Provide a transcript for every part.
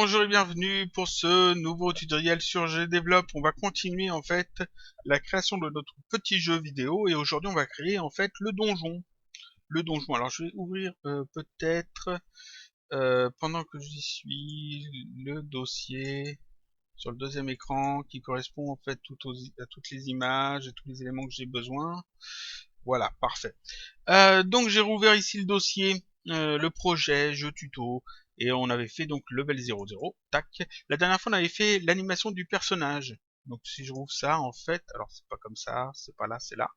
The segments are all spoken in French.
Bonjour et bienvenue pour ce nouveau tutoriel sur GDevelop. On va continuer en fait la création de notre petit jeu vidéo et aujourd'hui on va créer en fait le donjon. Alors je vais ouvrir peut-être pendant que j'y suis le dossier sur le deuxième écran qui correspond en fait à toutes les images et tous les éléments que j'ai besoin. Voilà, parfait. Donc j'ai rouvert ici le dossier, le projet, jeu tuto, et on avait fait donc level 00, tac. La dernière fois on avait fait l'animation du personnage. Donc si je rouvre ça en fait, alors c'est pas comme ça, c'est pas là, c'est là.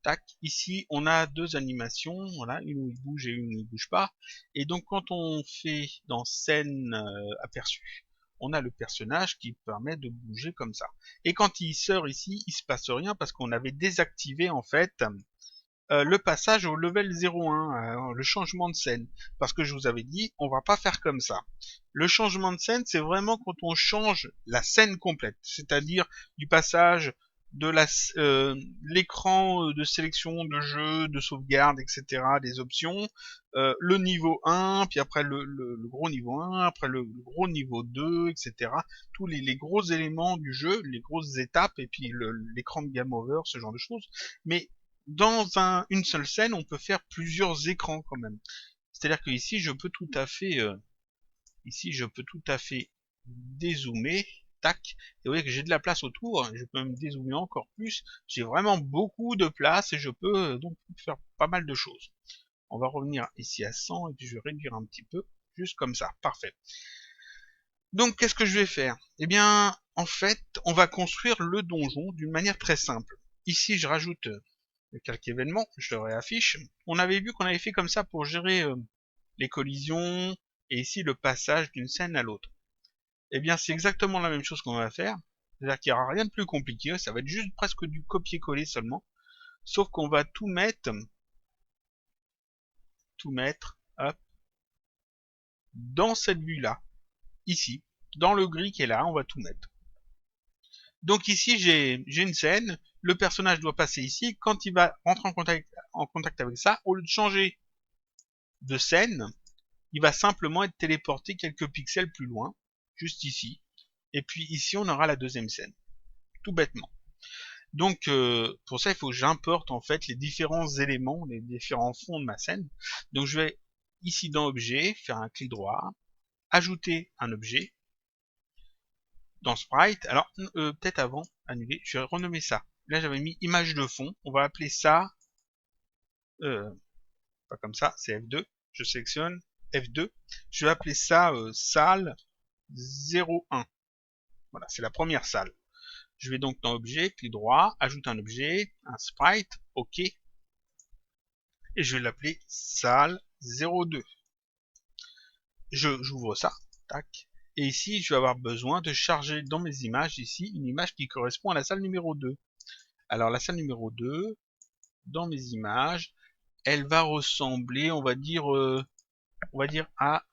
Tac, ici on a deux animations, voilà, une où il bouge et une où il bouge pas. Et donc quand on fait dans scène aperçu, on a le personnage qui permet de bouger comme ça. Et quand il sort ici, il se passe rien parce qu'on avait désactivé en fait le passage au level 01, le changement de scène. Parce que je vous avais dit, on va pas faire comme ça. Le changement de scène, c'est vraiment quand on change la scène complète. C'est-à-dire du passage de l'écran de sélection de jeu, de sauvegarde, etc., des options, le niveau 1, puis après le gros niveau 1, après le gros niveau 2, etc. Tous les gros éléments du jeu, les grosses étapes, et puis l'écran de game over, ce genre de choses. Mais dans une seule scène, on peut faire plusieurs écrans quand même. C'est-à-dire que ici, je peux tout à fait dézoomer, tac, et vous voyez que j'ai de la place autour, je peux même dézoomer encore plus, j'ai vraiment beaucoup de place et je peux donc faire pas mal de choses. On va revenir ici à 100 et puis je vais réduire un petit peu, juste comme ça, parfait. Donc qu'est-ce que je vais faire? Eh bien, en fait, on va construire le donjon d'une manière très simple. Ici, je rajoute le calque événement, je le réaffiche. On avait vu qu'on avait fait comme ça pour gérer les collisions et ici le passage d'une scène à l'autre. Eh bien, c'est exactement la même chose qu'on va faire. C'est-à-dire qu'il n'y aura rien de plus compliqué, ça va être juste presque du copier-coller seulement. Sauf qu'on va tout mettre, hop, dans cette vue-là, ici, dans le gris qui est là, on va tout mettre. Donc ici, j'ai une scène, le personnage doit passer ici, quand il va rentrer en contact avec ça, au lieu de changer de scène, il va simplement être téléporté quelques pixels plus loin, juste ici, et puis ici on aura la deuxième scène, tout bêtement. Donc pour ça il faut que j'importe en fait les différents éléments, les différents fonds de ma scène. Donc je vais ici dans objet, faire un clic droit, ajouter un objet, dans sprite, alors peut-être avant, annuler, je vais renommer ça. Là j'avais mis image de fond, on va appeler ça, pas comme ça, c'est F2, je sélectionne F2, je vais appeler ça salle 01. Voilà, c'est la première salle. Je vais donc dans objet, clic droit, ajoute un objet, un sprite, ok, et je vais l'appeler salle 02. J'ouvre ça, tac, et ici je vais avoir besoin de charger dans mes images ici une image qui correspond à la salle numéro 2. Alors la salle numéro 2, dans mes images, elle va ressembler, on va dire à,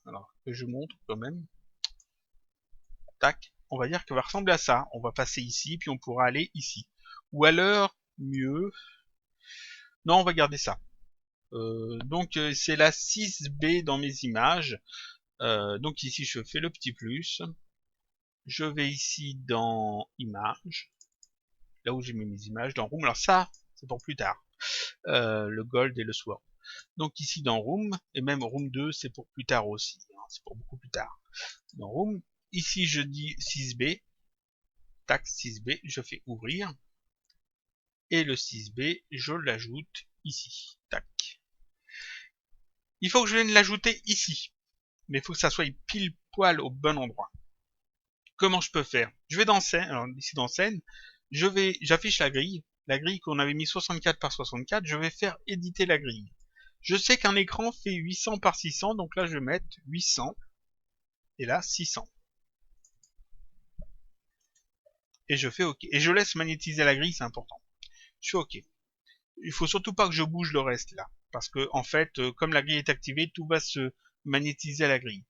alors que je montre quand même, tac, on va dire qu'elle va ressembler à ça. On va passer ici, puis on pourra aller ici. Ou alors, mieux, non, on va garder ça. Donc c'est la 6B dans mes images. Donc ici je fais le petit plus. Je vais ici dans images, là où j'ai mis mes images, dans room. Alors ça, c'est pour plus tard. Le gold et le sword. Donc ici dans room, et même room 2, c'est pour plus tard aussi. Hein, c'est pour beaucoup plus tard. Dans room, ici je dis 6B. Tac, 6B, je fais ouvrir. Et le 6B, je l'ajoute ici. Tac. Il faut que je vienne l'ajouter ici. Mais il faut que ça soit pile poil au bon endroit. Comment je peux faire? Je vais dans scène, alors ici dans scène, j'affiche la grille qu'on avait mis 64 par 64, je vais faire éditer la grille. Je sais qu'un écran fait 800 par 600, donc là je vais mettre 800, et là 600. Et je fais OK. Et je laisse magnétiser la grille, c'est important. Je fais OK. Il faut surtout pas que je bouge le reste là, parce que en fait, comme la grille est activée, tout va se magnétiser à la grille.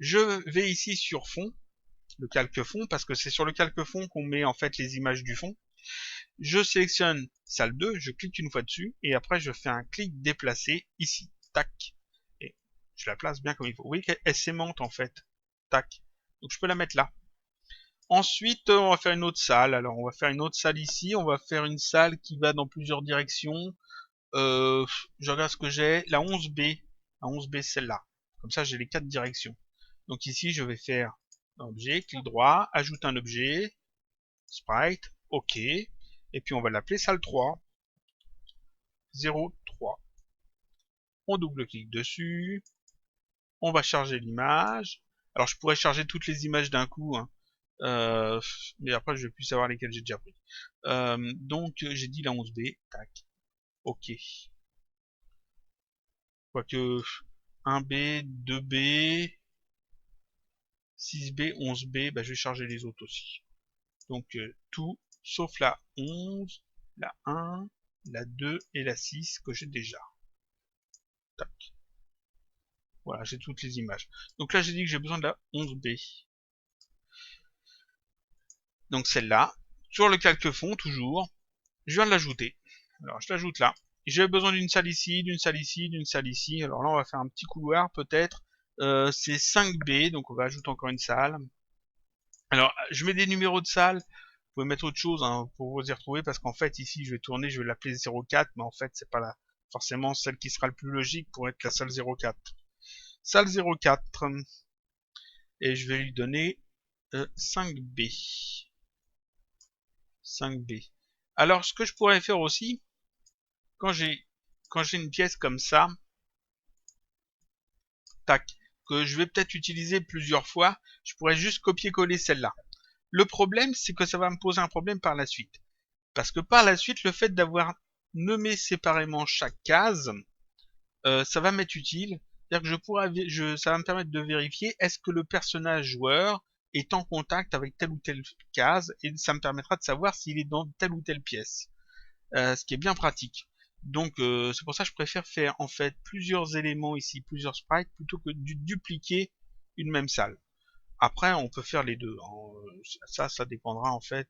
Je vais ici sur fond, le calque fond, parce que c'est sur le calque fond qu'on met en fait les images du fond. Je sélectionne salle 2, je clique une fois dessus, et après je fais un clic déplacé ici, tac, et je la place bien comme il faut. Vous voyez qu'elle s'aimante en fait, tac, Donc je peux la mettre là. Ensuite, on va faire une autre salle. Alors, on va faire une autre salle ici. On va faire une salle qui va dans plusieurs directions. Je regarde ce que j'ai. La 11B. La 11B, celle-là. Comme ça, j'ai les 4 directions. Donc ici, je vais faire objet, clic droit, ajoute un objet, sprite, OK. Et puis, on va l'appeler salle 3. 03. On double-clique dessus. On va charger l'image. Alors, je pourrais charger toutes les images d'un coup, hein. Mais après, je vais plus savoir lesquelles j'ai déjà pris. Donc, j'ai dit la 11B. Tac. OK. Quoique 1B, 2B, 6B, 11B, bah, je vais charger les autres aussi. Donc, tout, sauf la 11, la 1, la 2 et la 6 que j'ai déjà. Tac. Voilà, j'ai toutes les images. Donc là, j'ai dit que j'ai besoin de la 11B. Donc celle-là, sur le calque fond, toujours, je viens de l'ajouter. Alors, je l'ajoute là. J'ai besoin d'une salle ici, d'une salle ici, d'une salle ici. Alors là, on va faire un petit couloir, peut-être. C'est 5B, donc on va ajouter encore une salle. Alors, je mets des numéros de salles. Vous pouvez mettre autre chose, hein, pour vous y retrouver, parce qu'en fait, ici, je vais tourner, je vais l'appeler 04, mais en fait, c'est pas forcément celle qui sera le plus logique pour être la salle 04. Salle 04. Et je vais lui donner 5B. 5B. Alors, ce que je pourrais faire aussi, quand j'ai une pièce comme ça, tac, que je vais peut-être utiliser plusieurs fois, je pourrais juste copier-coller celle-là. Le problème, c'est que ça va me poser un problème par la suite. Parce que par la suite, le fait d'avoir nommé séparément chaque case, ça va m'être utile. C'est-à-dire que ça va me permettre de vérifier est-ce que le personnage joueur est en contact avec telle ou telle case, et ça me permettra de savoir s'il est dans telle ou telle pièce. Ce qui est bien pratique. Donc c'est pour ça que je préfère faire en fait plusieurs éléments ici, plusieurs sprites, plutôt que de dupliquer une même salle. Après, on peut faire les deux, hein. Ça dépendra en fait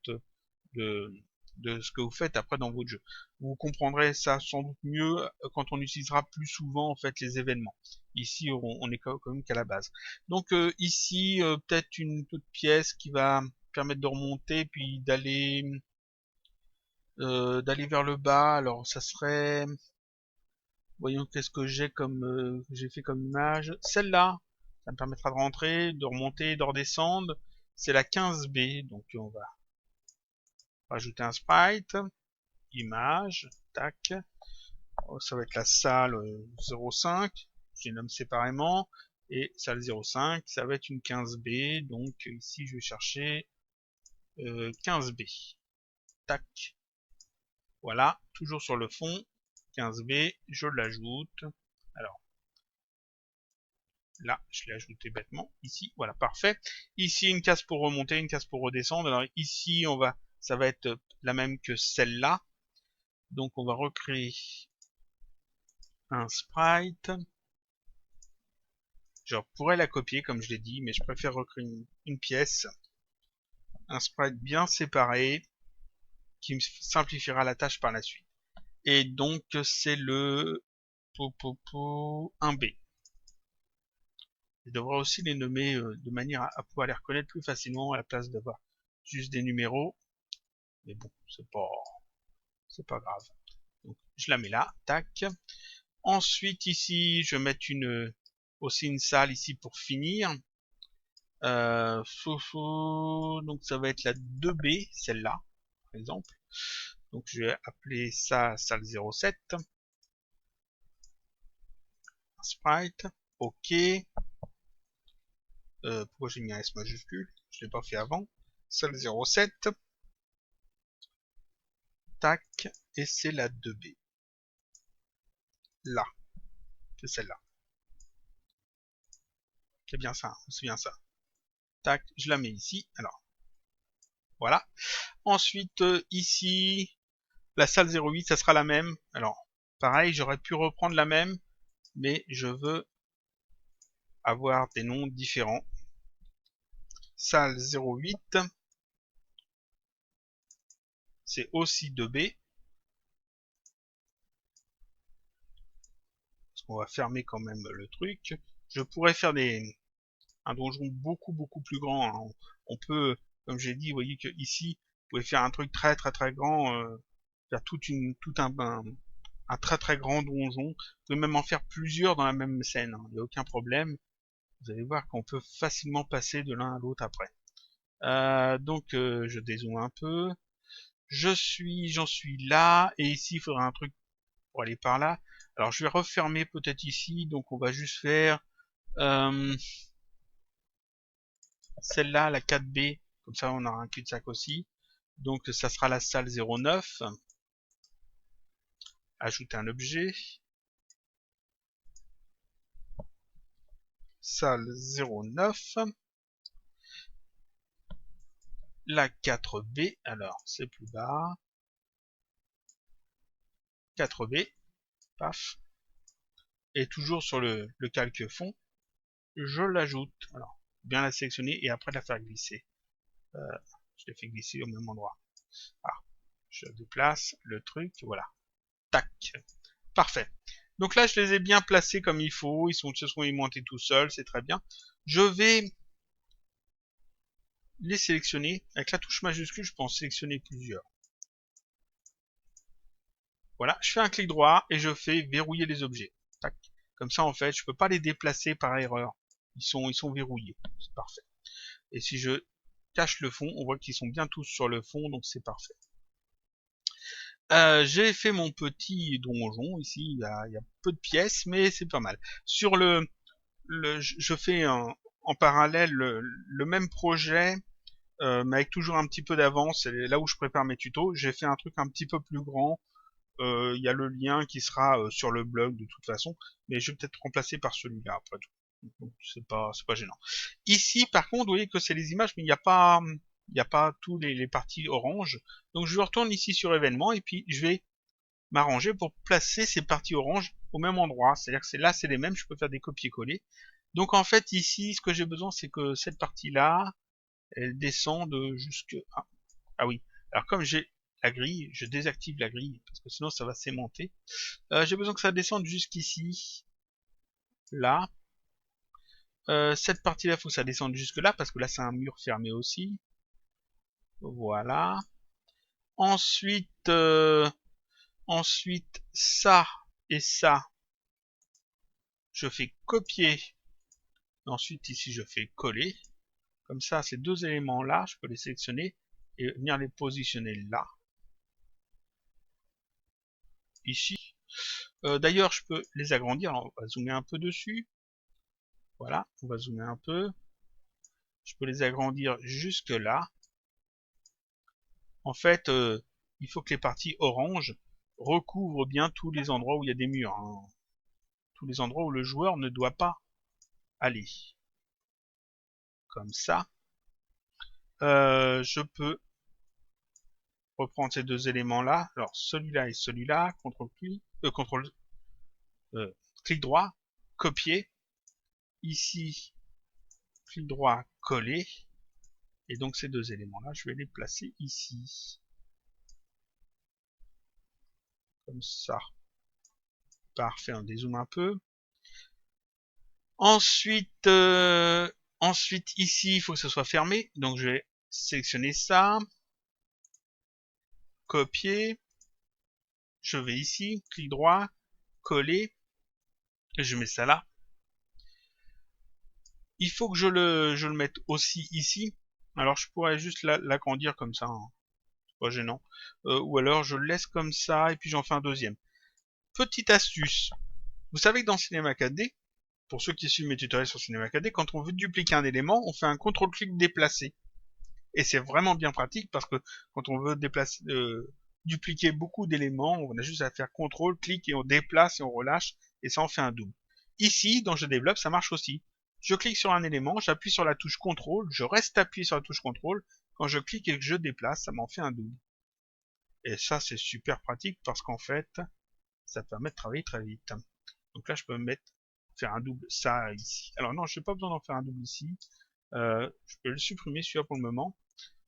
de, de ce que vous faites après dans votre jeu. Vous comprendrez ça sans doute mieux quand on utilisera plus souvent en fait les événements. Ici, on est quand même qu'à la base. Donc ici, peut-être une toute pièce qui va permettre de remonter puis d'aller vers le bas. Alors ça serait, voyons qu'est-ce que j'ai fait comme image. Celle-là, ça me permettra de rentrer, de remonter, de redescendre. C'est la 15B, donc on va rajouter un sprite, image, tac. Ça va être la salle 05, je les nomme séparément, et salle 05, ça va être une 15B, donc ici je vais chercher 15B. Tac. Voilà, toujours sur le fond, 15B, je l'ajoute. Alors, là, je l'ai ajouté bêtement. Ici, voilà, parfait. Ici, une case pour remonter, une case pour redescendre. Alors ici, ça va être la même que celle-là. Donc, on va recréer un sprite. Je pourrais la copier, comme je l'ai dit, mais je préfère recréer une pièce. Un sprite bien séparé, qui me simplifiera la tâche par la suite. Et donc, c'est le 1B. Je devrais aussi les nommer de manière à pouvoir les reconnaître plus facilement à la place d'avoir juste des numéros. Mais bon, c'est pas grave. Donc, je la mets là, tac. Ensuite, ici, je vais mettre aussi une salle ici pour finir. Donc, ça va être la 2B, celle-là, par exemple. Donc, je vais appeler ça salle 07. Sprite, OK. Pourquoi j'ai mis un S majuscule? Je l'ai pas fait avant. Salle 07. Tac. Et c'est la 2B. Là. C'est celle-là. C'est bien ça, c'est bien ça. Tac, je la mets ici. Alors, voilà. Ensuite, ici, la salle 08, ça sera la même. Alors, pareil, j'aurais pu reprendre la même, mais je veux avoir des noms différents. Salle 08, c'est aussi 2B. Parce qu'on va fermer quand même le truc. Je pourrais faire des un donjon beaucoup plus grand, hein. On peut, comme j'ai dit, vous voyez que ici, vous pouvez faire un truc très grand, faire un très grand donjon. Vous pouvez même en faire plusieurs dans la même scène, hein. Il n'y a aucun problème. Vous allez voir qu'on peut facilement passer de l'un à l'autre après. Donc je dézoome un peu. J'en suis là, et ici il faudra un truc pour aller par là. Alors je vais refermer peut-être ici, donc on va juste faire celle-là, la 4B, comme ça on aura un cul-de-sac aussi. Donc ça sera la salle 09. Ajouter un objet. Salle 09. La 4B, alors c'est plus bas. 4B, paf. Et toujours sur le calque fond, je l'ajoute. Alors, bien la sélectionner et après la faire glisser. Je l'ai fait glisser au même endroit. Alors, je déplace le truc, voilà. Tac. Parfait. Donc là, je les ai bien placés comme il faut. Ils se sont aimantés tout seuls, c'est très bien. Je vais les sélectionner. Avec la touche majuscule, je peux en sélectionner plusieurs. Voilà, je fais un clic droit et je fais verrouiller les objets. Tac. Comme ça, en fait, je peux pas les déplacer par erreur. Ils sont verrouillés. C'est parfait. Et si je cache le fond, on voit qu'ils sont bien tous sur le fond, donc c'est parfait. J'ai fait mon petit donjon. Ici, il y a peu de pièces, mais c'est pas mal. Sur je fais en parallèle le même projet, mais avec toujours un petit peu d'avance. C'est là où je prépare mes tutos. J'ai fait un truc un petit peu plus grand. Il y a le lien qui sera sur le blog de toute façon, mais je vais peut-être remplacer par celui-là après tout. Donc c'est pas gênant. Ici, par contre, vous voyez que c'est les images, mais il n'y a pas tous les parties orange. Donc je retourne ici sur événements et puis je vais m'arranger pour placer ces parties orange au même endroit. C'est-à-dire que là, c'est les mêmes, je peux faire des copier-coller. Donc en fait, ici, ce que j'ai besoin, c'est que cette partie-là, elle descende jusque... Ah oui, alors comme j'ai la grille, je désactive la grille, parce que sinon ça va s'aimanter. J'ai besoin que ça descende jusqu'ici, là. Cette partie-là, il faut que ça descende jusque là, parce que là c'est un mur fermé aussi. Voilà. Ensuite, ensuite ça et ça, je fais copier. Ensuite ici je fais coller. Comme ça, ces deux éléments-là, je peux les sélectionner et venir les positionner là. Ici. D'ailleurs, je peux les agrandir. Alors, on va zoomer un peu dessus. Voilà, on va zoomer un peu. Je peux les agrandir jusque là. En fait, il faut que les parties orange recouvrent bien tous les endroits où il y a des murs, hein. Tous les endroits où le joueur ne doit pas aller. Comme ça. Je peux reprendre ces deux éléments-là. Alors, celui-là et celui-là. Clic droit. Copier. Ici, clic droit, coller. Et donc ces deux éléments-là, je vais les placer ici. Comme ça. Parfait, on dézoome un peu. Ensuite, ensuite ici, il faut que ce soit fermé. Donc je vais sélectionner ça. Copier. Je vais ici, clic droit, coller. Et je mets ça là. Il faut que je le mette aussi ici. Alors je pourrais juste l'agrandir comme ça, hein. C'est pas gênant. Ou alors je le laisse comme ça et puis j'en fais un deuxième. Petite astuce. Vous savez que dans Cinema 4D, pour ceux qui suivent mes tutoriels sur Cinema 4D, quand on veut dupliquer un élément, on fait un CTRL-clic déplacer. Et c'est vraiment bien pratique parce que quand on veut dupliquer beaucoup d'éléments, on a juste à faire CTRL, clic et on déplace et on relâche et ça en fait un double. Ici, dans Je développe, ça marche aussi. Je clique sur un élément, j'appuie sur la touche CTRL, je reste appuyé sur la touche CTRL. Quand je clique et que je déplace, ça m'en fait un double. Et ça, c'est super pratique parce qu'en fait, ça permet de travailler très vite. Donc là, je peux faire un double ça ici. Alors non, je n'ai pas besoin d'en faire un double ici. Je peux le supprimer celui-là pour le moment.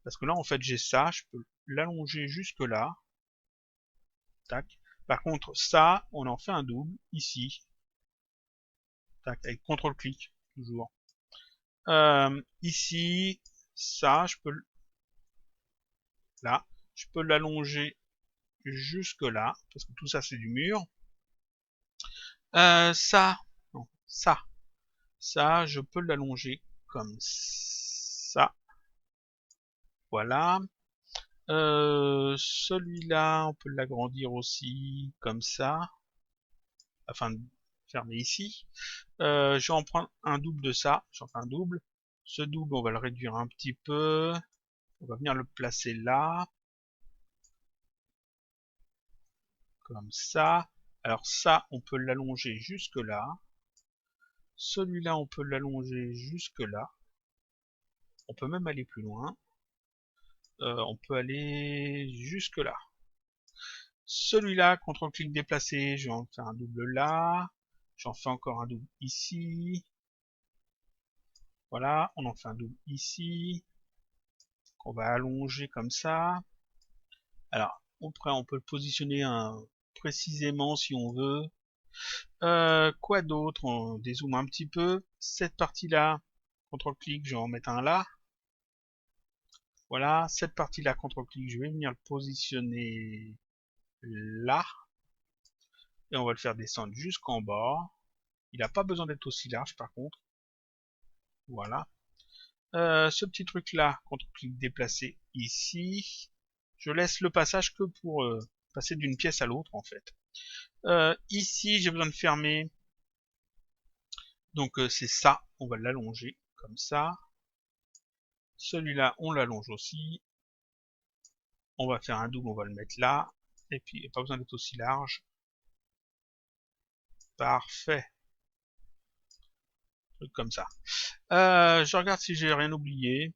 Parce que là, en fait, j'ai ça. Je peux l'allonger jusque là. Tac. Par contre, ça, on en fait un double ici. Tac, avec CTRL-clic, toujours. Ici, ça, là, je peux l'allonger jusque là, parce que tout ça c'est du mur. Ça, non, ça, je peux l'allonger comme ça. Voilà. Celui-là, on peut l'agrandir aussi comme ça, afin de fermer ici. Je vais en prendre un double de ça, j'en fais un double. Ce double, on va le réduire un petit peu. On va venir le placer là, comme ça. Alors ça, on peut l'allonger jusque là. Celui-là, on peut l'allonger jusque là. On peut même aller plus loin. On peut aller jusque là. Celui-là, CTRL-clic déplacer, je vais en faire un double là. J'en fais encore un double ici. Voilà, on en fait un double ici. On va allonger comme ça. Alors, après, on peut le positionner précisément si on veut. Quoi d'autre? On dézoome un petit peu. Cette partie-là, CTRL-clic, je vais en mettre un là. Voilà, cette partie-là, CTRL-clic, je vais venir le positionner là. Et on va le faire descendre jusqu'en bas. Il n'a pas besoin d'être aussi large par contre. Voilà. Ce petit truc-là, CTRL-clic déplacer ici. Je laisse le passage que pour passer d'une pièce à l'autre en fait. Ici, j'ai besoin de fermer. Donc c'est ça, on va l'allonger comme ça. Celui-là, on l'allonge aussi. On va faire un double, on va le mettre là. Et puis, il n'y a pas besoin d'être aussi large. Parfait. Truc comme ça. Je regarde si j'ai rien oublié.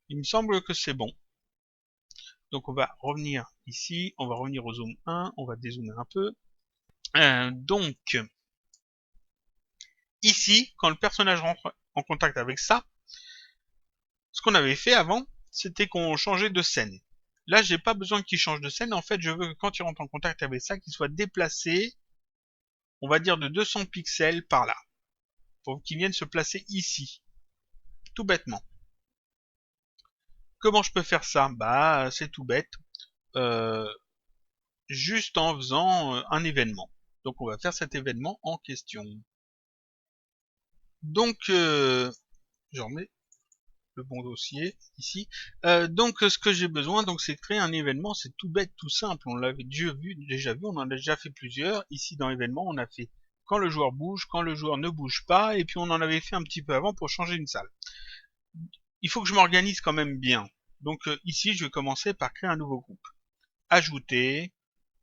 Il me semble que c'est bon. Donc on va revenir ici, on va revenir au zoom 1, on va dézoomer un peu. Donc, ici, quand le personnage rentre en contact avec ça, ce qu'on avait fait avant, c'était qu'on changeait de scène. Là, j'ai pas besoin qu'il change de scène. En fait, je veux que quand il rentre en contact avec ça, qu'il soit déplacé, on va dire de 200 pixels par là, pour qu'il vienne se placer ici, tout bêtement. Comment je peux faire ça? Bah, c'est tout bête. Juste en faisant un événement. Donc, on va faire cet événement en question. Donc, je remets le bon dossier ici. Donc ce que j'ai besoin, donc c'est de créer un événement, c'est tout bête, tout simple. On l'avait déjà vu, on en a déjà fait plusieurs. Ici dans événement, on a fait quand le joueur bouge, quand le joueur ne bouge pas, et puis on en avait fait un petit peu avant pour changer une salle. Il faut que je m'organise quand même bien. Donc ici, je vais commencer par créer un nouveau groupe. Ajouter,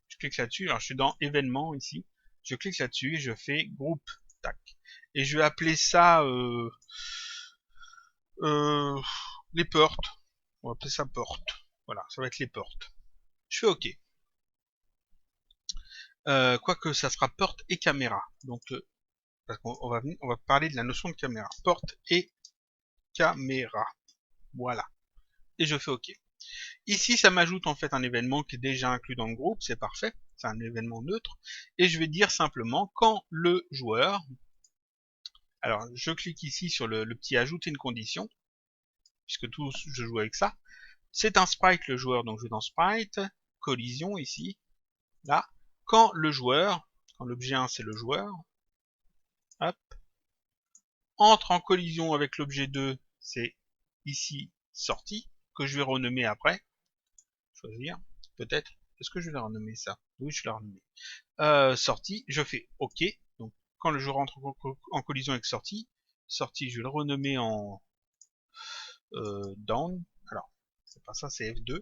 je clique là-dessus, alors je suis dans événement ici, je clique là-dessus et je fais groupe, tac. Et je vais appeler ça les portes. On va appeler ça porte. Voilà, ça va être les portes. Je fais OK. Quoique ça sera porte et caméra. Donc, parce qu'on va parler de la notion de caméra. Porte et caméra. Voilà. Et je fais OK. Ici, ça m'ajoute en fait un événement qui est déjà inclus dans le groupe. C'est parfait. C'est un événement neutre. Et je vais dire simplement quand le joueur... Alors, je clique ici sur le petit ajouter une condition. Puisque tout, je joue avec ça. C'est un sprite le joueur, donc je vais dans sprite, collision ici, là, quand le joueur, quand l'objet 1 c'est le joueur, hop, entre en collision avec l'objet 2, c'est ici sortie, que je vais renommer après, choisir, peut-être, est-ce que je vais la renommer ça? Oui, je vais la renommer. Sortie, je fais OK, donc quand le joueur entre en collision avec sortie, sortie, je vais le renommer en down, alors, c'est pas ça, c'est F2,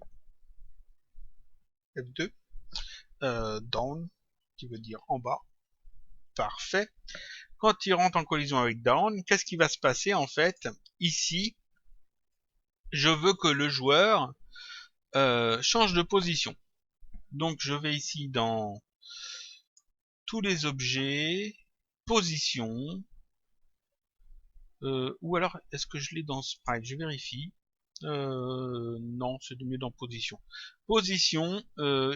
F2, down, qui veut dire en bas. Parfait. Quand il rentre en collision avec down, qu'est-ce qui va se passer en fait? Ici, je veux que le joueur change de position. Donc je vais ici dans tous les objets, position, ou alors est-ce que je l'ai dans sprite? Je vérifie. Non, c'est mieux dans position. Position,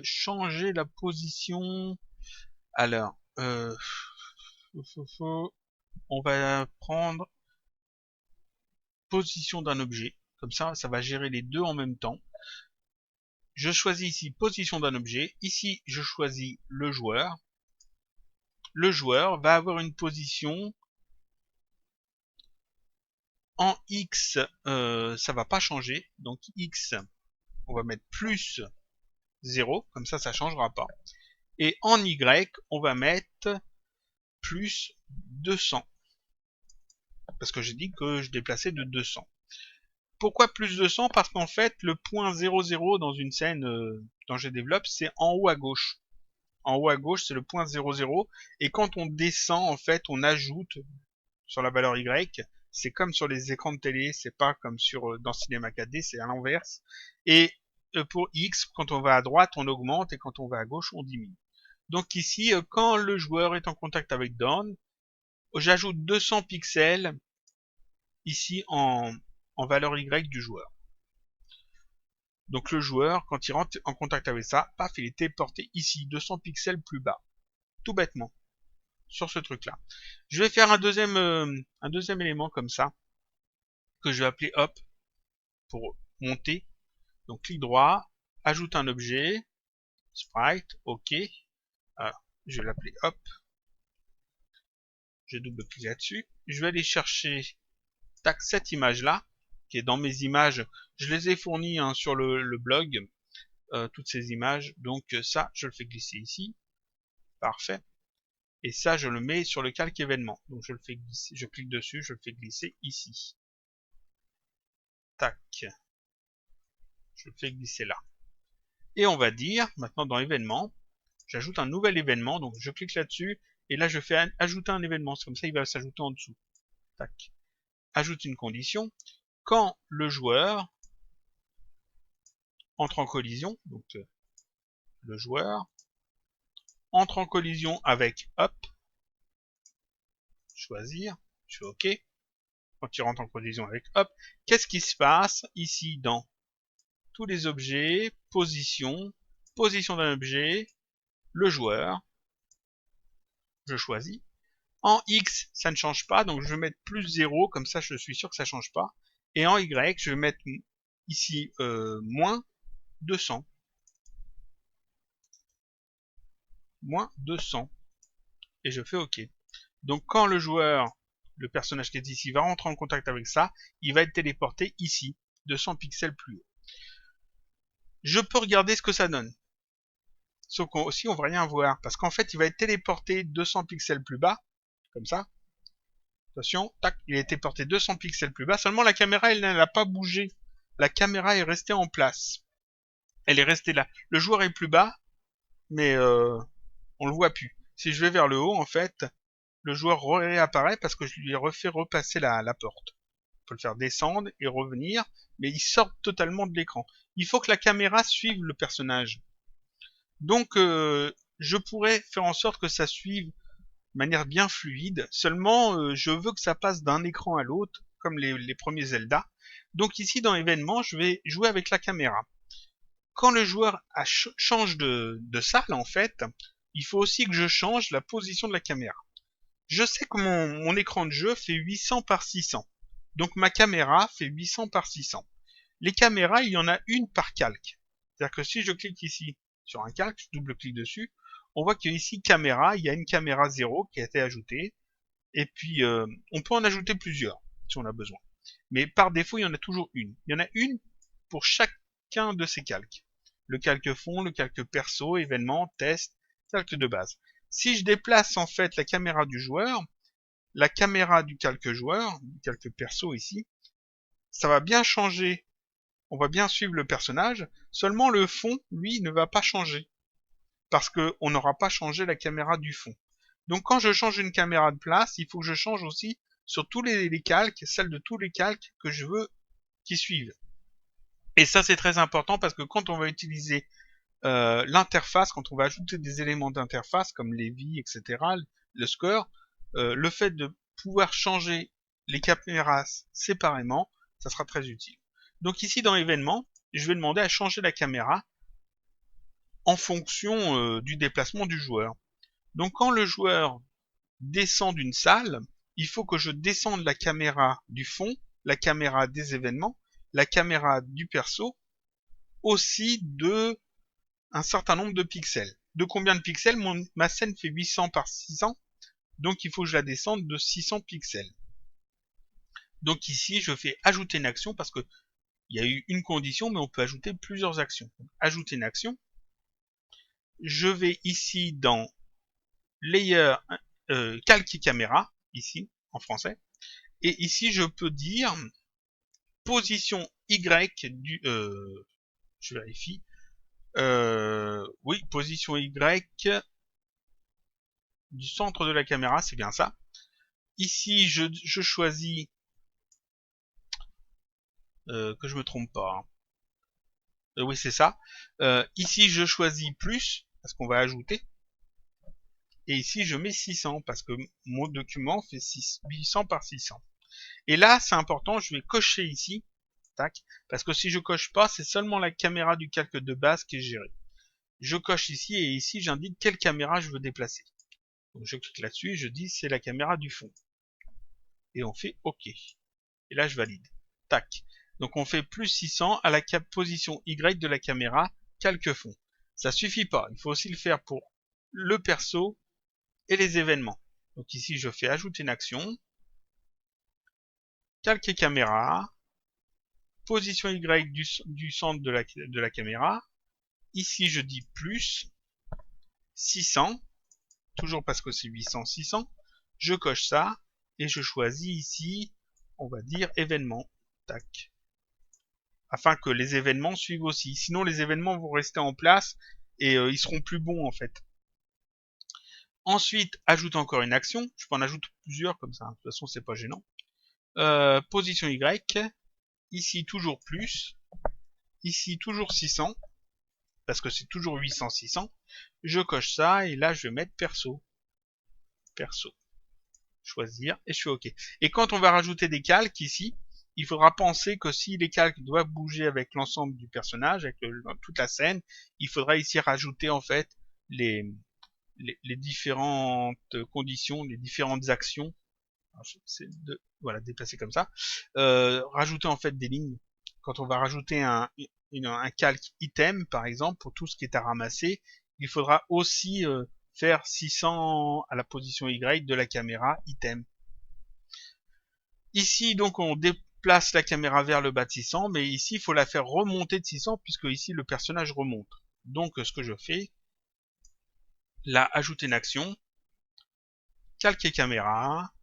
changer la position. Alors, On va prendre position d'un objet. Comme ça va gérer les deux en même temps. Je choisis ici position d'un objet. Ici, je choisis le joueur. Le joueur va avoir une position en X, ça va pas changer. Donc X, on va mettre plus 0, comme ça changera pas. Et en Y, on va mettre plus 200. Parce que j'ai dit que je déplaçais de 200. Pourquoi plus 200? Parce qu'en fait, le point 00 dans une scène dont je développe, c'est en haut à gauche. En haut à gauche, c'est le point 00. Et quand on descend, en fait, on ajoute sur la valeur Y. C'est comme sur les écrans de télé, c'est pas comme sur dans Cinema 4D, c'est à l'inverse. Et pour X, quand on va à droite, on augmente, et quand on va à gauche, on diminue. Donc ici, quand le joueur est en contact avec Dawn, j'ajoute 200 pixels ici en valeur Y du joueur. Donc le joueur, quand il rentre en contact avec ça, paf, il est téléporté ici, 200 pixels plus bas. Tout bêtement. Sur ce truc-là. Je vais faire un deuxième élément comme ça, que je vais appeler hop, pour monter. Donc clic droit, ajoute un objet, sprite, ok. Alors, je vais l'appeler hop. Je double-clique là-dessus. Je vais aller chercher tac, cette image-là, qui est dans mes images. Je les ai fournies sur le blog, toutes ces images. Donc ça, je le fais glisser ici. Parfait. Et ça, je le mets sur le calque événement. Donc je le fais glisser, je clique dessus, je le fais glisser ici. Tac. Je le fais glisser là. Et on va dire, maintenant dans événement, j'ajoute un nouvel événement. Donc je clique là-dessus, et là je fais ajouter un événement. Comme ça, il va s'ajouter en dessous. Tac. Ajoute une condition. Quand le joueur entre en collision, donc le joueur entre en collision avec hop, choisir, je fais OK. Quand il rentre en collision avec hop, qu'est-ce qui se passe ici dans tous les objets, position d'un objet, le joueur, je choisis. En X, ça ne change pas, donc je vais mettre plus 0, comme ça je suis sûr que ça ne change pas. Et en Y, je vais mettre ici moins 200. Moins 200. Et je fais OK. Donc quand le joueur, le personnage qui est ici, va rentrer en contact avec ça, il va être téléporté ici, 200 pixels plus haut. Je peux regarder ce que ça donne. Sauf qu'aussi on va rien voir, parce qu'en fait il va être téléporté 200 pixels plus bas, comme ça. Attention, tac, il a été porté 200 pixels plus bas, seulement la caméra elle n'a pas bougé. La caméra est restée en place. Elle est restée là. Le joueur est plus bas, mais on le voit plus. Si je vais vers le haut, en fait, le joueur réapparaît parce que je lui ai refait repasser la porte. On peut le faire descendre et revenir, mais il sort totalement de l'écran. Il faut que la caméra suive le personnage. Donc, je pourrais faire en sorte que ça suive de manière bien fluide. Seulement, je veux que ça passe d'un écran à l'autre, comme les premiers Zelda. Donc ici, dans l'événement, je vais jouer avec la caméra. Quand le joueur change de salle, en fait, il faut aussi que je change la position de la caméra. Je sais que mon écran de jeu fait 800 par 600. Donc ma caméra fait 800 par 600. Les caméras, il y en a une par calque. C'est-à-dire que si je clique ici sur un calque, je double-clique dessus, on voit qu'ici, caméra, il y a une caméra 0 qui a été ajoutée. Et puis, on peut en ajouter plusieurs, si on a besoin. Mais par défaut, il y en a toujours une. Il y en a une pour chacun de ces calques. Le calque fond, le calque perso, événement, test, calque de base. Si je déplace en fait la caméra du joueur, la caméra du calque joueur, du calque perso ici, ça va bien changer. On va bien suivre le personnage, seulement le fond, lui, ne va pas changer. Parce qu'on n'aura pas changé la caméra du fond. Donc quand je change une caméra de place, il faut que je change aussi sur tous les calques, celle de tous les calques que je veux qui suivent. Et ça c'est très important parce que quand on va utiliser l'interface, quand on va ajouter des éléments d'interface comme les vies, etc., le score, le fait de pouvoir changer les caméras séparément, ça sera très utile. Donc ici dans l'événement, je vais demander à changer la caméra en fonction du déplacement du joueur. Donc quand le joueur descends d'une salle, il faut que je descende la caméra du fond, la caméra des événements, la caméra du perso, aussi de un certain nombre de pixels. De combien de pixels? Ma scène fait 800 par 600, donc il faut que je la descende de 600 pixels. Donc ici, je fais ajouter une action parce que il y a eu une condition, mais on peut ajouter plusieurs actions. Ajouter une action. Je vais ici dans Layer, calque et caméra, ici, en français. Et ici, je peux dire position Y du... je vérifie. Oui, position Y du centre de la caméra, c'est bien ça. Ici, je choisis... que je me trompe pas. Hein. Oui, c'est ça. Ici, je choisis plus, parce qu'on va ajouter. Et ici, je mets 600, parce que mon document fait 800 par 600. Et là, c'est important, je vais cocher ici. Tac. Parce que si je coche pas, c'est seulement la caméra du calque de base qui est gérée. Je coche ici, et ici, j'indique quelle caméra je veux déplacer. Donc, je clique là-dessus, et je dis, c'est la caméra du fond. Et on fait OK. Et là, je valide. Tac. Donc on fait plus 600 à la position Y de la caméra calque fond. Ça suffit pas, il faut aussi le faire pour le perso et les événements. Donc ici je fais ajouter une action, calque et caméra, position Y du centre de la caméra. Ici je dis plus 600, toujours parce que c'est 800, 600. Je coche ça et je choisis ici, on va dire événement. Tac. Afin que les événements suivent aussi. Sinon, les événements vont rester en place et ils seront plus bons en fait. Ensuite, ajoute encore une action. Je peux en ajouter plusieurs comme ça. De toute façon, c'est pas gênant. Position Y. Ici, toujours plus. Ici, toujours 600. Parce que c'est toujours 800, 600. Je coche ça et là, je vais mettre perso. Perso. Choisir et je fais OK. Et quand on va rajouter des calques ici, il faudra penser que si les calques doivent bouger avec l'ensemble du personnage, avec toute la scène, il faudra ici rajouter en fait les différentes conditions, les différentes actions. C'est de voilà déplacer comme ça. Rajouter en fait des lignes. Quand on va rajouter un calque item par exemple pour tout ce qui est à ramasser, il faudra aussi faire 600 à la position Y de la caméra item. Ici, donc, on déplace la caméra vers le bas de 600, mais ici, il faut la faire remonter de 600, puisque ici, le personnage remonte. Donc, ce que je fais, là, ajouter une action, calquer caméra,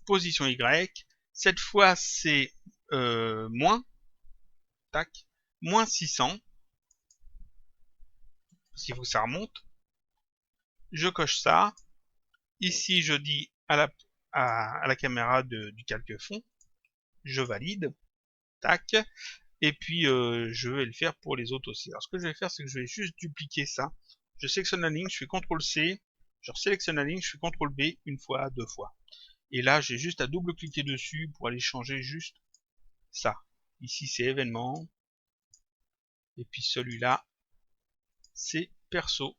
position Y, cette fois, c'est moins, tac, moins 600, parce qu'il faut que ça remonte. Je coche ça. Ici, je dis à la caméra du calque fond, je valide, tac. Et puis je vais le faire pour les autres aussi. Alors ce que je vais faire, c'est que je vais juste dupliquer ça. Je sélectionne la ligne, je fais CTRL-C, je sélectionne la ligne, je fais CTRL-B une fois, deux fois. Et là, j'ai juste à double-cliquer dessus pour aller changer juste ça. Ici, c'est événement. Et puis celui-là, c'est perso.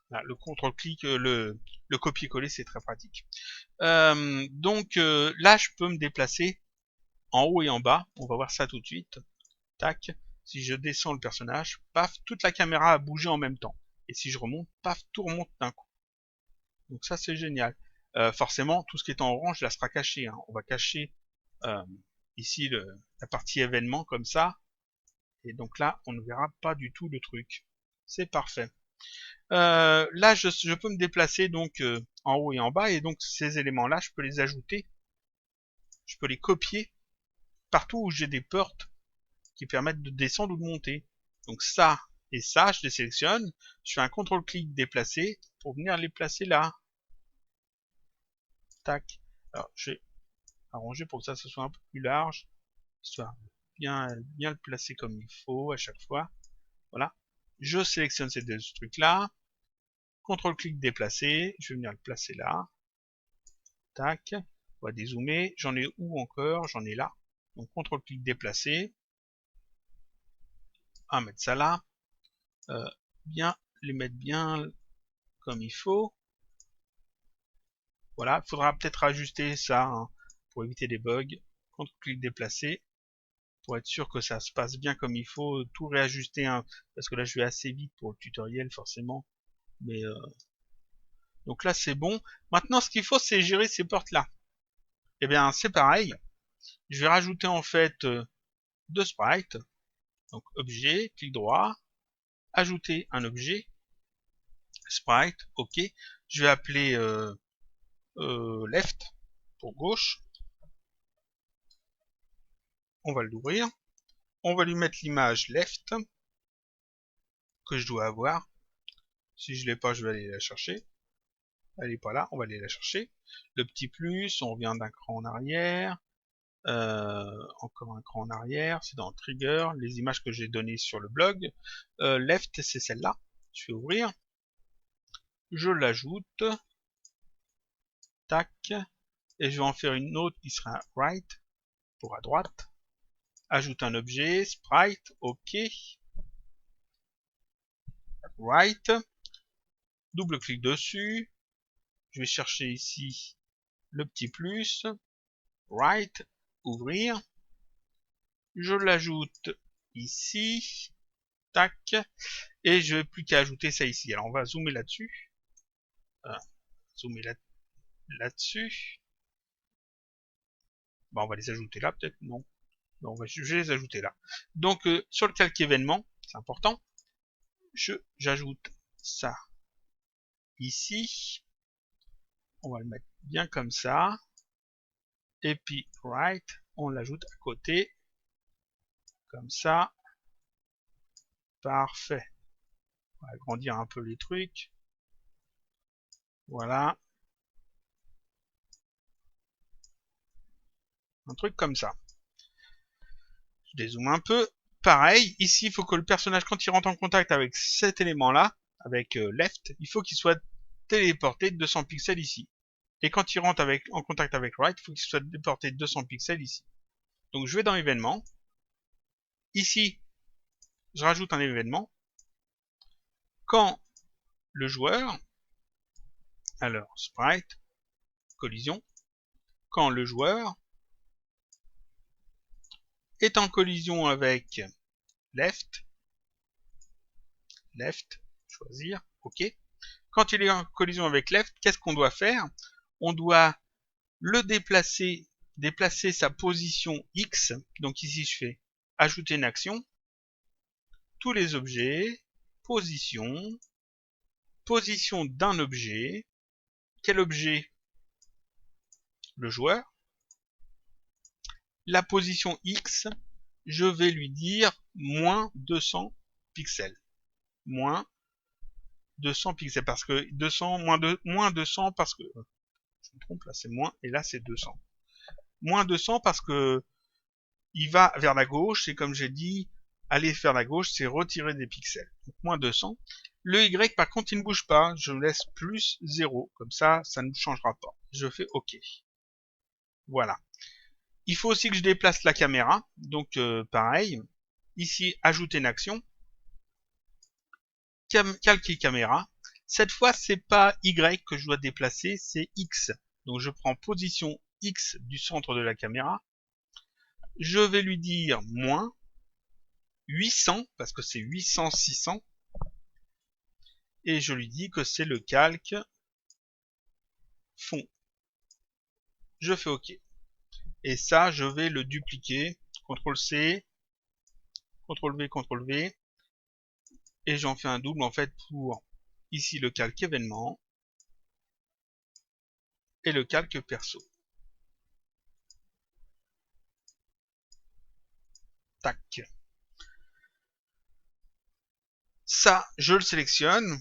Là, le CTRL-clic, le copier-coller, c'est très pratique. Donc là, je peux me déplacer en haut et en bas. On va voir ça tout de suite. Tac. Si je descends le personnage, paf, toute la caméra a bougé en même temps. Et si je remonte, paf, tout remonte d'un coup. Donc ça, c'est génial. Forcément, tout ce qui est en orange, là, sera caché. Hein. On va cacher ici la partie événement comme ça. Et donc là, on ne verra pas du tout le truc. C'est parfait. Là, je peux me déplacer donc en haut et en bas. Et donc ces éléments-là, je peux les ajouter. Je peux les copier partout où j'ai des portes qui permettent de descendre ou de monter. Donc ça et ça, je les sélectionne, je fais un CTRL-clic déplacer pour venir les placer là. Tac. Alors je vais arranger pour que ça soit un peu plus large, histoire de bien le placer comme il faut à chaque fois. Voilà. Je sélectionne ces deux trucs là. CTRL-clic déplacer, je vais venir le placer là. Tac. On va dézoomer. J'en ai où encore? J'en ai là. Donc CTRL-clic déplacer. On va mettre ça là. Bien les mettre bien comme il faut. Voilà, il faudra peut-être ajuster ça hein, pour éviter des bugs. CTRL-clic déplacer pour être sûr que ça se passe bien comme il faut. Tout réajuster hein, parce que là je vais assez vite pour le tutoriel forcément. Mais donc là c'est bon. Maintenant ce qu'il faut c'est gérer ces portes là. Et bien c'est pareil. Je vais rajouter en fait deux sprites. Donc objet, clic droit, ajouter un objet, sprite, ok. Je vais appeler left pour gauche. On va l'ouvrir. On va lui mettre l'image left que je dois avoir. Si je l'ai pas, je vais aller la chercher. Elle est pas là, on va aller la chercher. Le petit plus, on revient d'un cran en arrière. Encore un cran en arrière, c'est dans Trigger, les images que j'ai données sur le blog. Left, c'est celle-là. Je vais ouvrir. Je l'ajoute. Tac. Et je vais en faire une autre qui sera right, pour à droite. Ajoute un objet, sprite, ok. Right. Double-clic dessus. Je vais chercher ici le petit plus. Right. Ouvrir. Je l'ajoute ici. Tac. Et je n'ai plus qu'à ajouter ça ici. Alors on va zoomer là-dessus. Zoomer là-dessus. Bon, on va les ajouter là peut-être. Non. Non, je vais les ajouter là. Donc sur le calque événement, c'est important. J'ajoute ça ici. On va le mettre bien comme ça. Et puis right, on l'ajoute à côté. Comme ça. Parfait. On va agrandir un peu les trucs. Voilà. Un truc comme ça. Je dézoome un peu. Pareil, ici, il faut que le personnage, quand il rentre en contact avec cet élément-là, avec left, il faut qu'il soit téléporté de 200 pixels ici. Et quand il rentre en contact avec right, il faut qu'il soit déporté de 200 pixels ici. Donc je vais dans événements. Ici, je rajoute un événement. Quand le joueur, alors sprite, collision, quand le joueur est en collision avec left, choisir, ok. Quand il est en collision avec left, qu'est-ce qu'on doit faire? On doit le déplacer sa position X. Donc ici, je fais ajouter une action. Tous les objets, position d'un objet. Quel objet? Le joueur. La position X, je vais lui dire moins 200 pixels. Moins 200 pixels parce que 200, moins 200 parce que je me trompe là c'est moins et là c'est 200. Moins 200 parce que il va vers la gauche et comme j'ai dit aller vers la gauche c'est retirer des pixels. Donc moins 200. Le Y par contre il ne bouge pas, je laisse plus 0 comme ça ça ne changera pas. Je fais OK. Voilà. Il faut aussi que je déplace la caméra donc pareil. Ici ajouter une action. Calquer caméra. Cette fois, c'est pas Y que je dois déplacer, c'est X. Donc je prends position X du centre de la caméra. Je vais lui dire moins 800, parce que c'est 800, 600. Et je lui dis que c'est le calque fond. Je fais OK. Et ça, je vais le dupliquer. CTRL-C, CTRL-V, CTRL-V. Et j'en fais un double en fait pour ici le calque événement et le calque perso. Tac. Ça, je le sélectionne.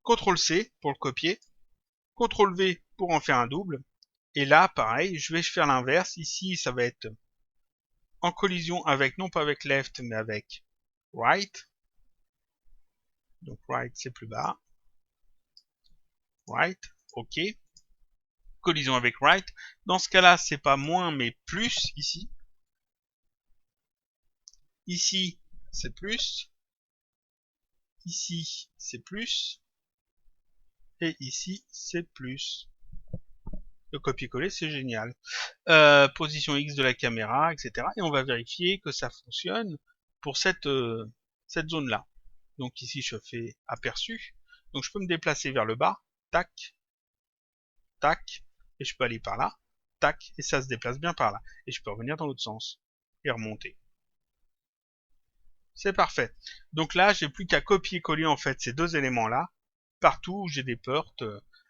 CTRL-C pour le copier. CTRL-V pour en faire un double. Et là, pareil, je vais faire l'inverse. Ici, ça va être en collision avec, non pas avec left, mais avec right. Donc right, c'est plus bas. Right, OK. Collision avec right. Dans ce cas-là, c'est pas moins, mais plus ici. Ici, c'est plus. Ici, c'est plus. Et ici, c'est plus. Le copier-coller, c'est génial. Position X de la caméra, etc. Et on va vérifier que ça fonctionne pour cette zone-là. Donc ici, je fais aperçu. Donc je peux me déplacer vers le bas. Tac, tac. Et je peux aller par là. Tac. Et ça se déplace bien par là. Et je peux revenir dans l'autre sens. Et remonter. C'est parfait. Donc là, j'ai plus qu'à copier-coller en fait ces deux éléments-là partout où j'ai des portes.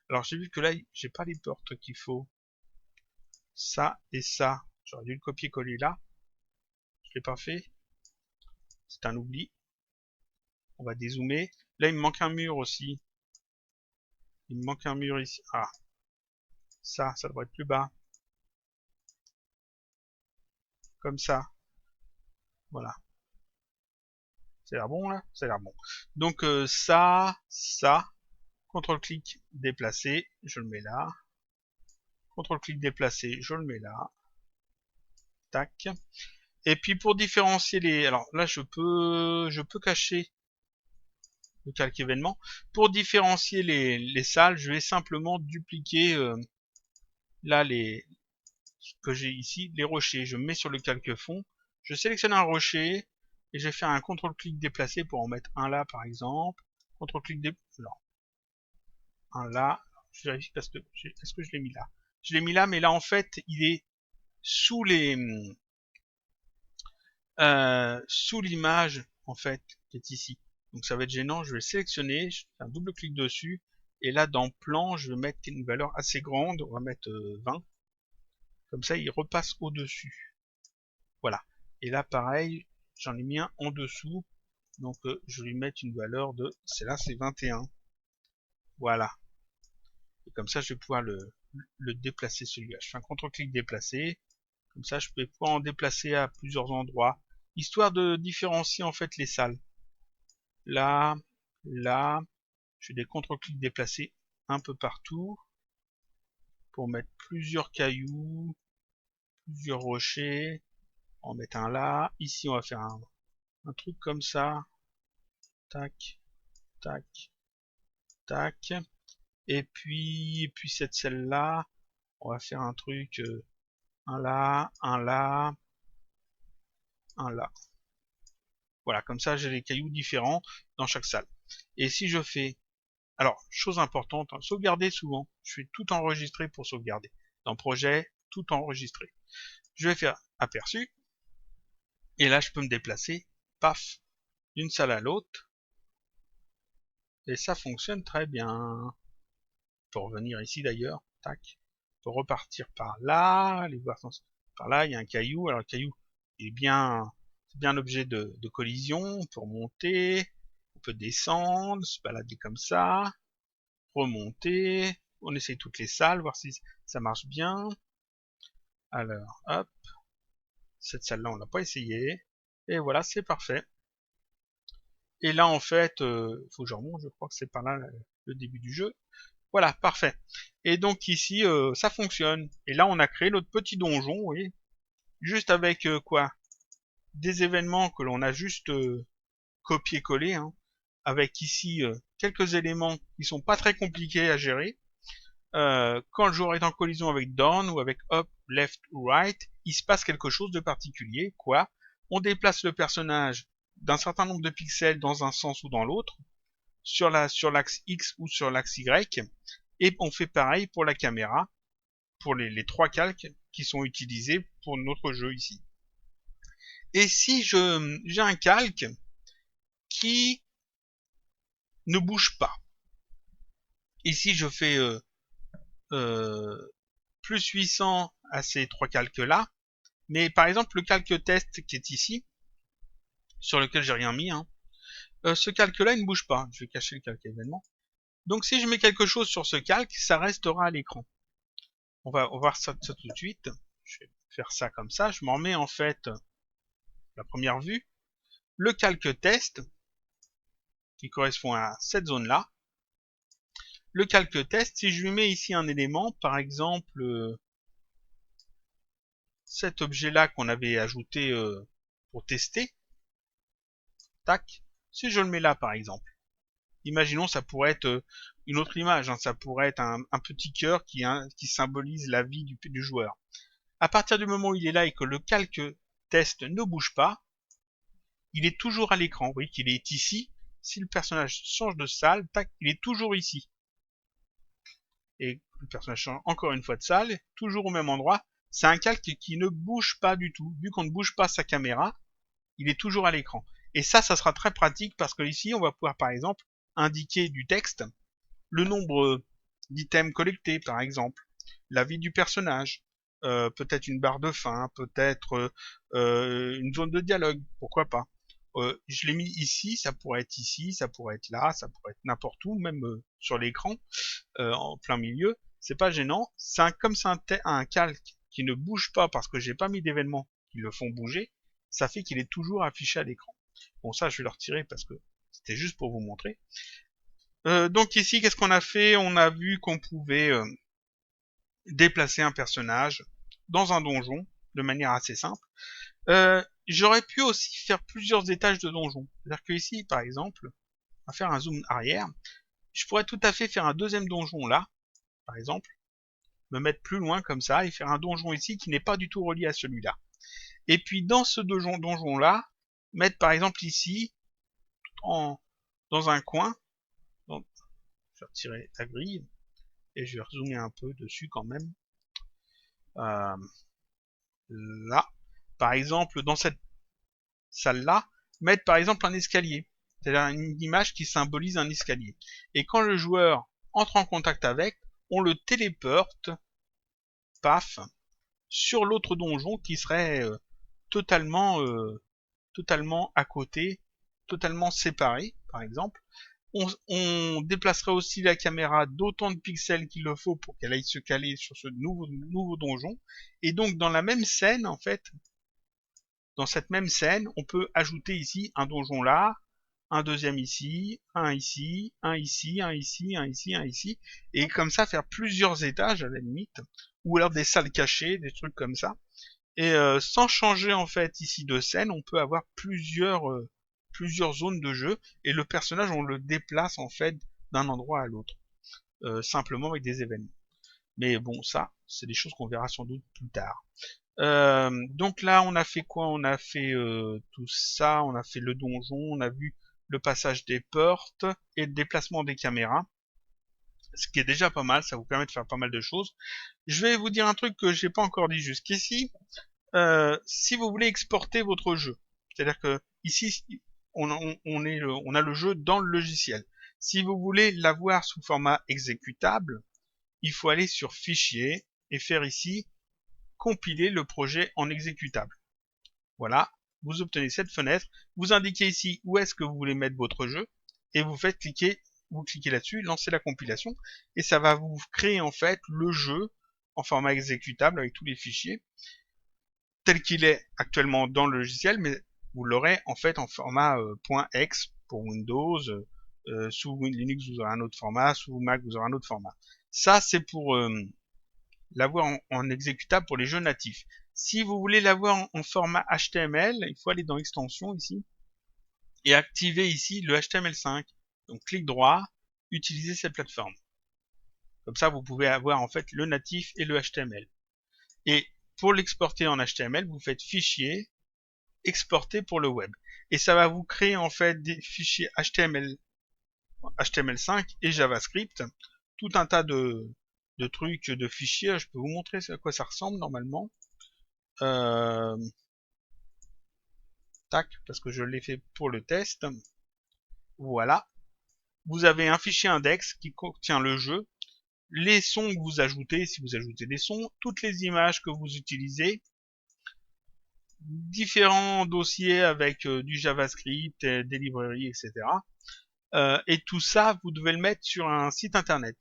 Alors j'ai vu que là, j'ai pas les portes qu'il faut. Ça et ça. J'aurais dû le copier-coller là. Je l'ai pas fait. C'est un oubli. On va dézoomer. Là, il me manque un mur aussi. Il me manque un mur ici. Ah, ça devrait être plus bas. Comme ça. Voilà. Ça a l'air bon là? Ça a l'air bon. Donc ça. CTRL-clic déplacer, je le mets là. CTRL-clic déplacer, je le mets là. Tac. Et puis pour différencier les... Alors là, je peux cacher le calque événement. Pour différencier les salles, je vais simplement dupliquer là ce que j'ai ici, les rochers. Je me mets sur le calque fond. Je sélectionne un rocher et je vais faire un CTRL-clic déplacer pour en mettre un là par exemple. CTRL-clic déplacer. Un là. Je vérifie parce que est-ce que je l'ai mis là? Je l'ai mis là, mais là en fait, il est sous sous l'image en fait qui est ici. Donc ça va être gênant. Je vais le sélectionner, je fais un double clic dessus et là dans plan, je vais mettre une valeur assez grande. On va mettre 20. Comme ça, il repasse au-dessus. Voilà. Et là, pareil, j'en ai mis un en dessous. Donc je vais lui mettre une valeur de, c'est 21. Voilà. Et comme ça, je vais pouvoir le déplacer celui-là. Je fais un CTRL-clic déplacer. Comme ça, je peux pouvoir en déplacer à plusieurs endroits, histoire de différencier en fait les salles. Là, là, je fais des CTRL-clics déplacer un peu partout pour mettre plusieurs cailloux, plusieurs rochers. On va mettre un là. Ici, on va faire un truc comme ça. Tac, tac, tac. Et puis cette celle-là, on va faire un truc, un là, un là, un là. Voilà, comme ça j'ai les cailloux différents dans chaque salle. Et si je fais, alors, chose importante, hein, sauvegarder souvent. Je fais tout enregistrer pour sauvegarder. Dans projet, tout enregistrer. Je vais faire aperçu. Et là, je peux me déplacer, paf, d'une salle à l'autre. Et ça fonctionne très bien. Pour revenir ici d'ailleurs, tac. Pour repartir par là, aller voir par là, il y a un caillou. Alors le caillou est bien, c'est bien l'objet de collision. On peut remonter, on peut descendre, se balader comme ça, remonter. On essaye toutes les salles, voir si ça marche bien. Alors, hop. Cette salle-là, on l'a pas essayé. Et voilà, c'est parfait. Et là, en fait, faut que je remonte, je crois que c'est par là le début du jeu. Voilà, parfait. Et donc ici, ça fonctionne. Et là, on a créé notre petit donjon, vous voyez. Juste avec quoi? Des événements que l'on a juste copié-collé, hein, avec ici quelques éléments qui sont pas très compliqués à gérer. Quand le joueur est en collision avec down ou avec up, left ou right, il se passe quelque chose de particulier. Quoi? On déplace le personnage d'un certain nombre de pixels dans un sens ou dans l'autre, sur l'axe X ou sur l'axe Y, et on fait pareil pour la caméra, pour les trois calques qui sont utilisés pour notre jeu ici. Et si j'ai un calque qui ne bouge pas, ici je fais plus 800 à ces trois calques là, mais par exemple le calque test qui est ici, sur lequel j'ai rien mis, hein, ce calque là il ne bouge pas. Je vais cacher le calque événement. Donc si je mets quelque chose sur ce calque, ça restera à l'écran. On va voir ça tout de suite. Je vais faire ça comme ça. Je m'en mets en fait la première vue. Le calque test, qui correspond à cette zone-là. Le calque test, si je lui mets ici un élément, par exemple cet objet-là qu'on avait ajouté pour tester, tac, si je le mets là par exemple, imaginons ça pourrait être une autre image, hein. Ça pourrait être un petit cœur qui symbolise la vie du joueur. À partir du moment où il est là et que le calque test ne bouge pas, il est toujours à l'écran. Vous voyez qu'il est ici. Si le personnage change de salle, tac, il est toujours ici. Et le personnage change encore une fois de salle, toujours au même endroit. C'est un calque qui ne bouge pas du tout. Vu qu'on ne bouge pas sa caméra, il est toujours à l'écran. Et ça sera très pratique parce que ici, on va pouvoir par exemple indiquer du texte, le nombre d'items collectés par exemple, la vie du personnage, peut-être une barre de fin, peut-être une zone de dialogue, pourquoi pas. Je l'ai mis ici, ça pourrait être ici, ça pourrait être là, ça pourrait être n'importe où, même sur l'écran, en plein milieu. C'est pas gênant. Comme c'est un calque qui ne bouge pas parce que j'ai pas mis d'événements qui le font bouger, ça fait qu'il est toujours affiché à l'écran. Bon, ça, je vais le retirer parce que c'était juste pour vous montrer. Donc ici, qu'est-ce qu'on a fait? On a vu qu'on pouvait déplacer un personnage dans un donjon de manière assez simple. J'aurais pu aussi faire plusieurs étages de donjon. C'est-à-dire que ici, par exemple, on va faire un zoom arrière. Je pourrais tout à fait faire un deuxième donjon là, par exemple, me mettre plus loin comme ça et faire un donjon ici qui n'est pas du tout relié à celui-là. Et puis dans ce donjon là, mettre par exemple ici, dans un coin, donc, je vais retirer la grille et je vais rezoomer un peu dessus quand même. Là, par exemple, dans cette salle-là, mettre par exemple un escalier. C'est-à-dire une image qui symbolise un escalier. Et quand le joueur entre en contact avec, on le téléporte, paf, sur l'autre donjon qui serait totalement à côté, totalement séparé, par exemple. On déplacerait aussi la caméra d'autant de pixels qu'il le faut pour qu'elle aille se caler sur ce nouveau donjon. Et donc dans la même scène, en fait, dans cette même scène, on peut ajouter ici un donjon là, un deuxième ici, un ici, un ici, un ici, un ici, un ici, et comme ça faire plusieurs étages à la limite, ou alors des salles cachées, des trucs comme ça. Et sans changer en fait ici de scène, on peut avoir plusieurs zones de jeu, et le personnage on le déplace en fait d'un endroit à l'autre, simplement avec des événements. Mais bon, ça, c'est des choses qu'on verra sans doute plus tard. Donc là, on a fait quoi? On a fait tout ça, on a fait le donjon, on a vu le passage des portes et le déplacement des caméras. Ce qui est déjà pas mal, ça vous permet de faire pas mal de choses. Je vais vous dire un truc que j'ai pas encore dit jusqu'ici. Si vous voulez exporter votre jeu, c'est-à-dire que ici, on a le jeu dans le logiciel. Si vous voulez l'avoir sous format exécutable, il faut aller sur Fichier et faire ici compiler le projet en exécutable. Voilà, vous obtenez cette fenêtre, vous indiquez ici où est-ce que vous voulez mettre votre jeu, et vous cliquez là-dessus, lancez la compilation, et ça va vous créer en fait le jeu en format exécutable avec tous les fichiers, tel qu'il est actuellement dans le logiciel, mais vous l'aurez en fait en format .exe pour Windows, sous Linux vous aurez un autre format, sous Mac vous aurez un autre format. Ça c'est pour l'avoir en exécutable pour les jeux natifs. Si vous voulez l'avoir en format HTML, il faut aller dans Extension ici et activer ici le HTML5. Donc clic droit, utiliser cette plateforme. Comme ça, vous pouvez avoir en fait le natif et le HTML. Et pour l'exporter en HTML, vous faites Fichier, Exporter pour le web. Et ça va vous créer en fait des fichiers HTML5 et JavaScript, tout un tas de trucs, de fichiers. Je peux vous montrer à quoi ça ressemble normalement. Tac, parce que je l'ai fait pour le test. Voilà. Vous avez un fichier index qui contient le jeu, les sons que vous ajoutez, si vous ajoutez des sons, toutes les images que vous utilisez, différents dossiers avec du JavaScript, des librairies, etc. Et tout ça, vous devez le mettre sur un site internet.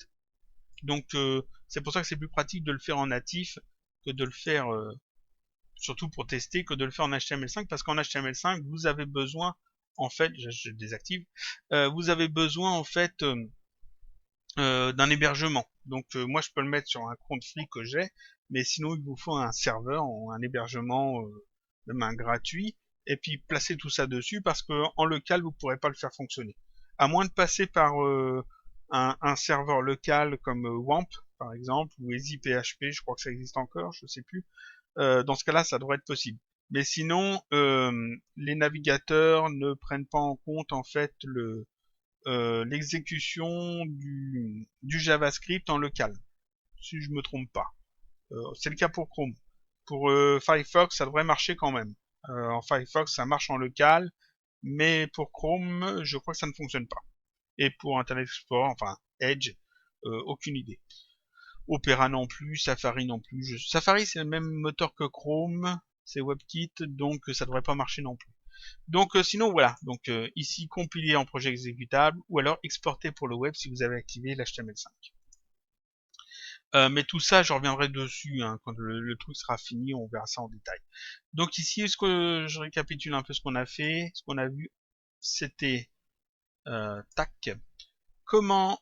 Donc c'est pour ça que c'est plus pratique de le faire en natif que de le faire, surtout pour tester, que de le faire en HTML5, parce qu'en HTML5, vous avez besoin, en fait, je désactive, vous avez besoin en fait d'un hébergement. Donc moi je peux le mettre sur un compte free que j'ai, mais sinon il vous faut un serveur, un hébergement, même un gratuit, et puis placer tout ça dessus, parce que en local vous pourrez pas le faire fonctionner. À moins de passer par un serveur local comme WAMP par exemple, ou EasyPHP, je crois que ça existe encore, je sais plus. Dans ce cas-là, ça devrait être possible. Mais sinon, les navigateurs ne prennent pas en compte en fait l'exécution du JavaScript en local, si je me trompe pas. C'est le cas pour Chrome. Pour Firefox, ça devrait marcher quand même. En Firefox, ça marche en local, mais pour Chrome, je crois que ça ne fonctionne pas. Et pour Internet Explorer, enfin Edge, aucune idée. Opera non plus, Safari non plus. Safari, c'est le même moteur que Chrome, c'est WebKit, donc ça devrait pas marcher non plus. Donc sinon voilà, donc ici compiler en projet exécutable ou alors exporter pour le web si vous avez activé l'HTML5. Mais tout ça, je reviendrai dessus hein, quand le truc sera fini, on verra ça en détail. Donc ici, est-ce que je récapitule un peu ce qu'on a fait, ce qu'on a vu, c'était tac, comment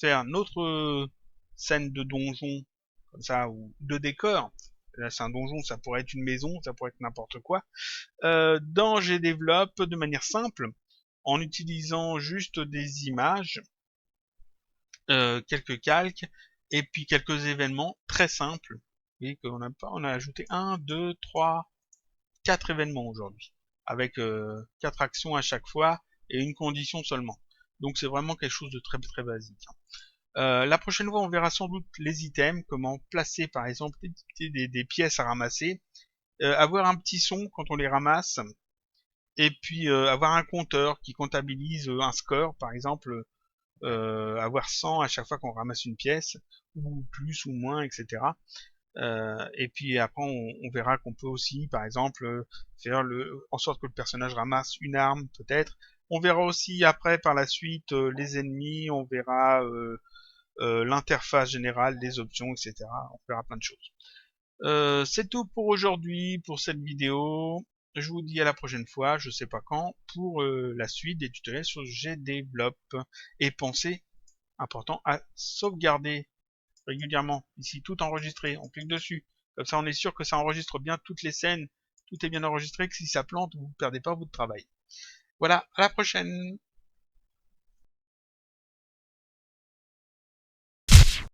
faire notre scène de donjon comme ça ou de décor. Là, c'est un donjon, ça pourrait être une maison, ça pourrait être n'importe quoi. Dans GDevelop de manière simple, en utilisant juste des images, quelques calques et puis quelques événements très simples. Vous voyez qu'on on a ajouté 1, 2, 3, 4 événements aujourd'hui, avec 4 actions à chaque fois et une condition seulement. Donc c'est vraiment quelque chose de très très basique. La prochaine fois, on verra sans doute les items, comment placer par exemple des pièces à ramasser, avoir un petit son quand on les ramasse, et puis avoir un compteur qui comptabilise un score, par exemple avoir 100 à chaque fois qu'on ramasse une pièce, ou plus ou moins, etc. Et puis après, on verra qu'on peut aussi, par exemple, faire en sorte que le personnage ramasse une arme, peut-être. On verra aussi après, par la suite, les ennemis, on verra l'interface générale, les options, etc. On verra plein de choses. C'est tout pour aujourd'hui, pour cette vidéo. Je vous dis à la prochaine fois, je sais pas quand, pour la suite des tutoriels sur GDevelop. Et pensez, important, à sauvegarder régulièrement. Ici, tout enregistré, on clique dessus. Comme ça, on est sûr que ça enregistre bien toutes les scènes. Tout est bien enregistré, que si ça plante, vous ne perdez pas votre travail. Voilà, à la prochaine!